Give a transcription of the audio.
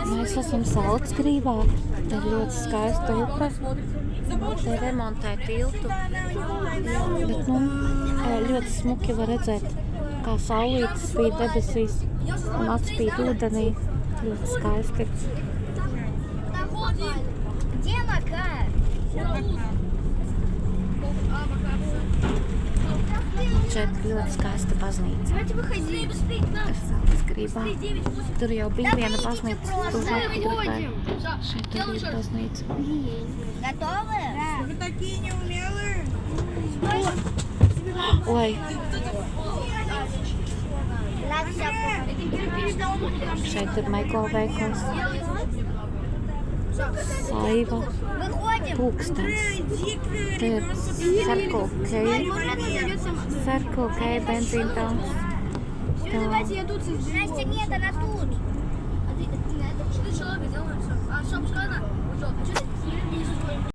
Mēs esam Salcgrīvā, te ir ļoti skaista upe, te remontē tiltu, bet ļoti smuki var redzēt, kā saulīte spīd debesīs un atspīd ūdenī, ļoti skaisti. Šeit ļoti skaista baznīca. Salcgrībā. Tur jau bija viena baznīca, tuvāk Grīvai. Šeit arī ir baznīca. Готовы? Вы такие неумелые. Oi, šeit ir Mego veikals. Saiva. Pūkstens. Te ir Circle K benzīntons. Настя, нет, она тут.